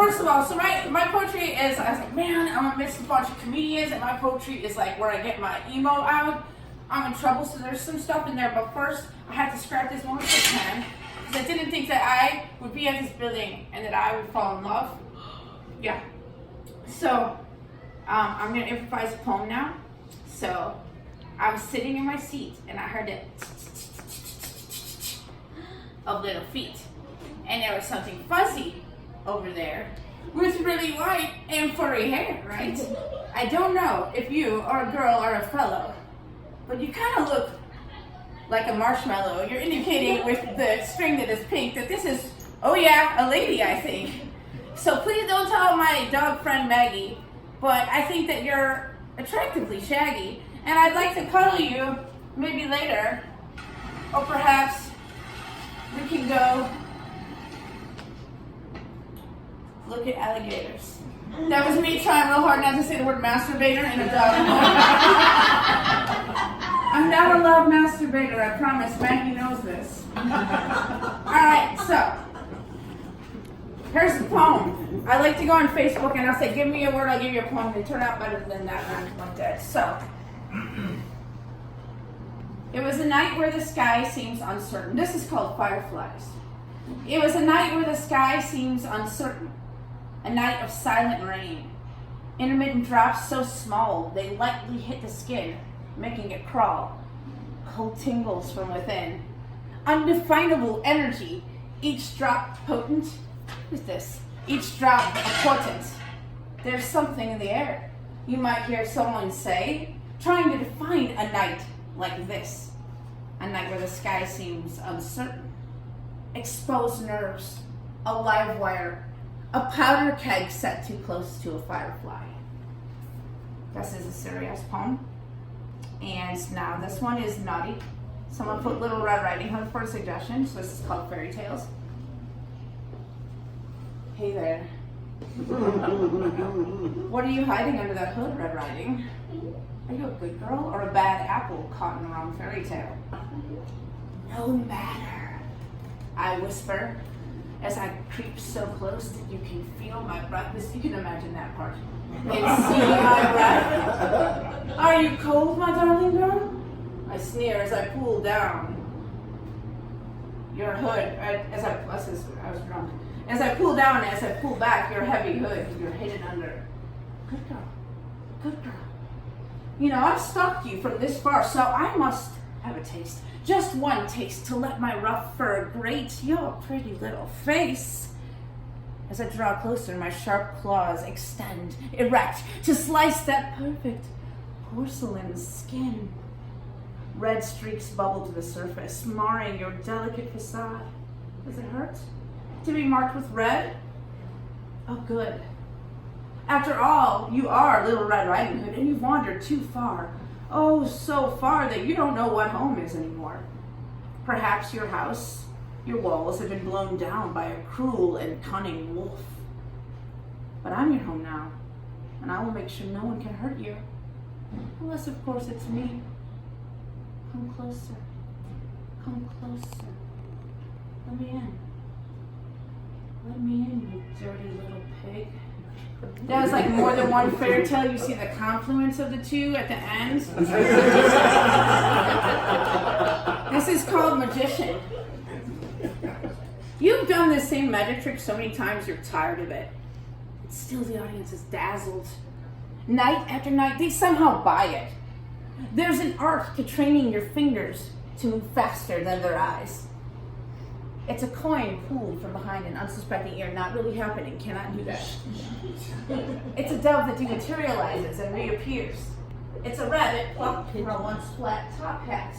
first of all, so my poetry is, I was like, man, I'm amidst a bunch of comedians, and my poetry is like where I get my emo out. I'm in trouble, so there's some stuff in there, but first, I had to scrap this one with the pen, because I didn't think that I would be at this building, and that I would fall in love. Yeah. So, I'm going to improvise a poem now. So, I was sitting in my seat, and I heard it of little feet. And there was something fuzzy over there with really white and furry hair, right? I don't know if you are a girl or a fellow, but you kind of look like a marshmallow. You're indicating with the string that is pink that this is, oh yeah, a lady, I think. So please don't tell my dog friend Maggie, but I think that you're attractively shaggy, and I'd like to cuddle you maybe later, or perhaps we can go look at alligators. That was me trying real hard not to say the word masturbator in a dog. I'm not a loud masturbator, I promise. Maggie knows this. Alright, so here's the poem. I like to go on Facebook and I'll say, give me a word, I'll give you a poem. They turn out better than that one did. So, it was a night where the sky seems uncertain. This is called Fireflies. It was a night where the sky seems uncertain. A night of silent rain. Intermittent drops so small they lightly hit the skin, making it crawl. Cold tingles from within. Undefinable energy. Each drop potent. What is this? Each drop important. There's something in the air. You might hear someone say, trying to define a night like this. A night where the sky seems uncertain. Exposed nerves. A live wire. A powder keg set too close to a firefly. This is a serious poem. And now this one is naughty. Someone put Little Red Riding Hood for a suggestion, so this is called Fairy Tales. Hey there. What are you hiding under that hood, Red Riding? Are you a good girl or a bad apple caught in the wrong fairy tale? No matter, I whisper, as I creep so close that you can feel my breath. You can imagine that part. And see my breath. Are you cold, my darling girl? I sneer as I pull down your hood. I was drunk. As I pull down, as I pull back your heavy hood, you're hidden under. Good girl. Good girl. You know, I've stalked you from this far, so I must have a taste. Just one taste to let my rough fur grate your pretty little face. As I draw closer, my sharp claws extend, erect, to slice that perfect porcelain skin. Red streaks bubble to the surface, marring your delicate facade. Does it hurt to be marked with red? Oh, good. After all, you are Little Red Riding Hood, and you've wandered too far. Oh, so far that you don't know what home is anymore. Perhaps your house, your walls have been blown down by a cruel and cunning wolf. But I'm your home now, and I will make sure no one can hurt you. Unless, of course, it's me. Come closer. Come closer. Let me in. Let me in, you dirty little pig. That was like more than one fairy tale. You see the confluence of the two at the end. This is called Magician. You've done the same magic trick so many times you're tired of it. And still the audience is dazzled. Night after night, they somehow buy it. There's an art to training your fingers to move faster than their eyes. It's a coin pulled from behind an unsuspecting ear, not really happening, cannot do that. It's a dove that dematerializes and reappears. It's a rabbit plucked from a once flat top hat.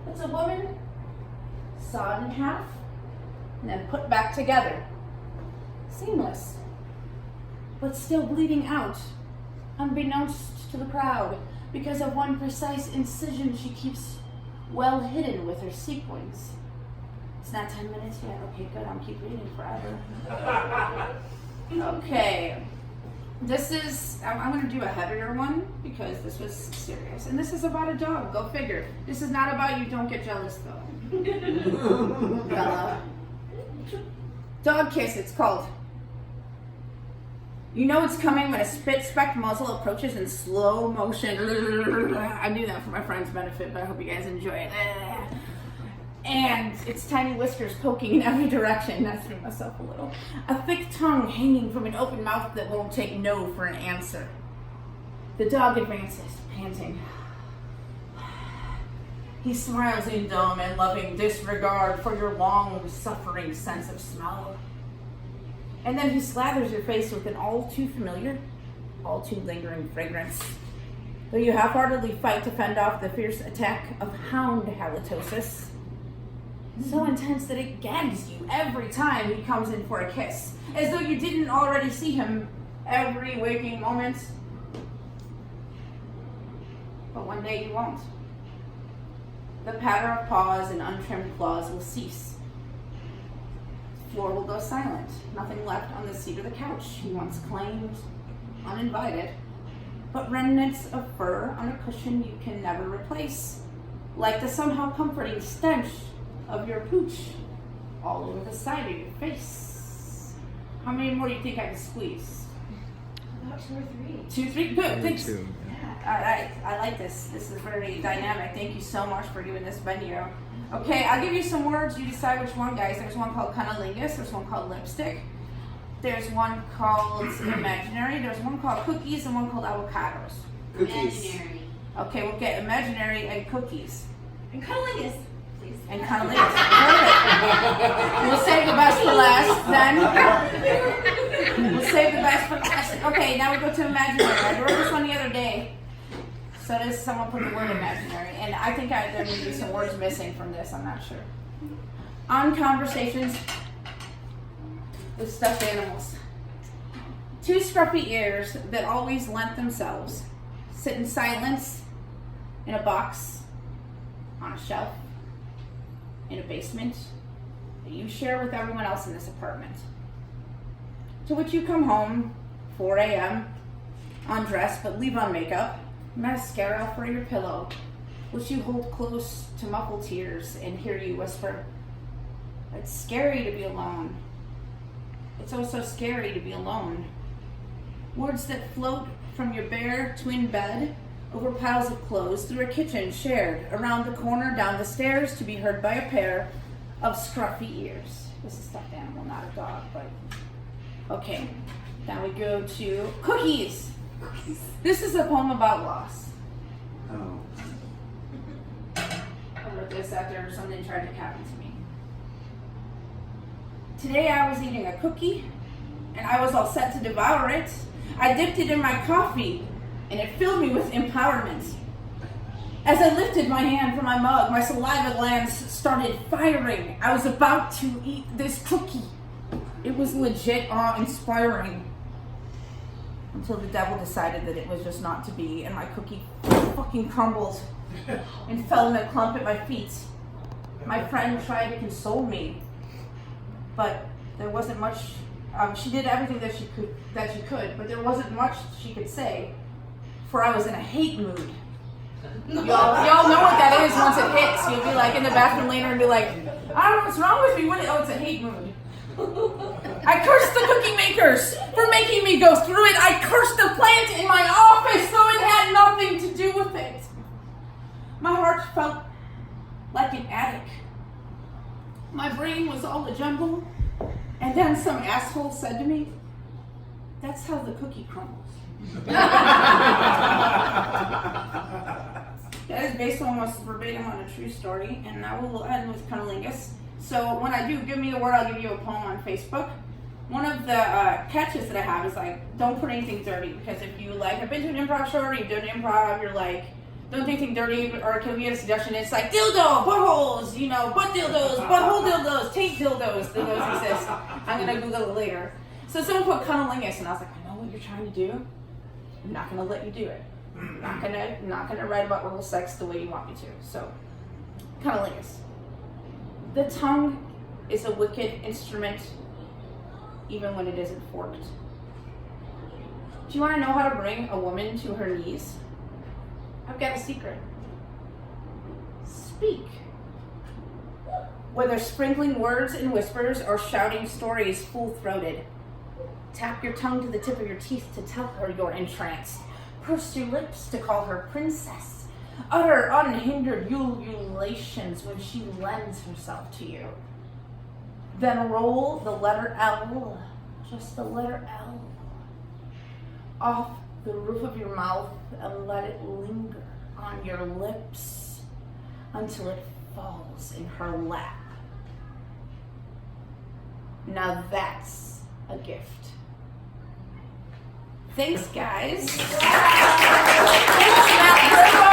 It's a woman sawed in half and then put back together. Seamless, but still bleeding out, unbeknownst to the crowd, because of one precise incision she keeps well hidden with her sequins. It's not 10 minutes yet. Okay, good. I'll keep reading forever. Okay. This is, I'm going to do a heavier one because this was serious. And this is about a dog. Go figure. This is not about you. Don't get jealous, though. Bella. Dog kiss, it's called. You know it's coming when a spit-specked muzzle approaches in slow motion. I do that for my friend's benefit, but I hope you guys enjoy it. And its tiny whiskers poking in every direction. I threw myself a little. A thick tongue hanging from an open mouth that won't take no for an answer. The dog advances, panting. He smiles in dumb and loving disregard for your long-suffering sense of smell. And then he slathers your face with an all too familiar, all too lingering fragrance. Though you half-heartedly fight to fend off the fierce attack of hound halitosis, so intense that it gags you every time he comes in for a kiss, as though you didn't already see him every waking moment. But one day you won't. The patter of paws and untrimmed claws will cease. The floor will go silent, nothing left on the seat or the couch he once claimed, uninvited, but remnants of fur on a cushion you can never replace, like the somehow comforting stench of your pooch all over the side of your face. How many more do you think I can squeeze? About 2 or 3. 2, 3? Good, thanks. 2. I like this. This is very dynamic. Thank you so much for giving this venue. Okay, I'll give you some words. You decide which one, guys. There's one called cunnilingus. There's one called lipstick. There's one called imaginary. There's one called cookies and one called avocados. Cookies. Imaginary. Okay, we'll get imaginary and cookies. And cunnilingus, please. And cunnilingus. Perfect. We'll save the best for last then. We'll save the best for last. Okay, now we go to imaginary. I wrote this one the other day. So does someone put the word imaginary? And I think there may be some words missing from this. I'm not sure. On conversations with stuffed animals. 2 scruffy ears that always lent themselves sit in silence in a box, on a shelf, in a basement that you share with everyone else in this apartment. To which you come home, 4 a.m., undressed but leave on makeup, mascara for your pillow, which you hold close to muffle tears and hear you whisper, "It's scary to be alone. It's also scary to be alone." Words that float from your bare twin bed over piles of clothes through a kitchen shared around the corner down the stairs to be heard by a pair of scruffy ears. This is a stuffed animal, not a dog, but okay. Now we go to cookies. This is a poem about loss. Oh. I wrote this after something tried to happen to me. Today I was eating a cookie, and I was all set to devour it. I dipped it in my coffee, and it filled me with empowerment. As I lifted my hand from my mug, my saliva glands started firing. I was about to eat this cookie. It was legit awe-inspiring. Until the devil decided that it was just not to be, and my cookie fucking crumbled and fell in a clump at my feet. My friend tried to console me, but there wasn't much. She did everything that she could, but there wasn't much she could say, for I was in a hate mood. Y'all know what that is once it hits. You'll be like in the bathroom later and be like, I don't know what's wrong with me. Oh, it's a hate mood. I cursed the cookie makers for making me go through it. I cursed the plant in my office, though it had nothing to do with it. My heart felt like an attic. My brain was all a jumble. And then some asshole said to me, "That's how the cookie crumbles." That is based almost verbatim on a true story, and I will end with cunnilingus. So when I do give me a word, I'll give you a poem on Facebook. One of the catches that I have is like, don't put anything dirty, because if you like, I've been to an improv show or you've done improv, you're like, don't do anything dirty, or can we get a suggestion? It's like dildo, buttholes, butt dildos, butthole dildos, taint dildos. Dildos exist. I'm gonna Google it later. So someone put cunnilingus, and I was like, I know what you're trying to do. I'm not gonna let you do it. I'm not gonna write about oral sex the way you want me to. So, cunnilingus. The tongue is a wicked instrument, even when it isn't forked. Do you want to know how to bring a woman to her knees? I've got a secret. Speak. Whether sprinkling words and whispers or shouting stories full-throated, Tap your tongue to the tip of your teeth to tell her you're entranced. Purse your lips to call her princess. Utter unhindered ululations when she lends herself to you. Then roll the letter L, just the letter L, off the roof of your mouth and let it linger on your lips until it falls in her lap. Now that's a gift. Thanks, guys. Thanks, Matt.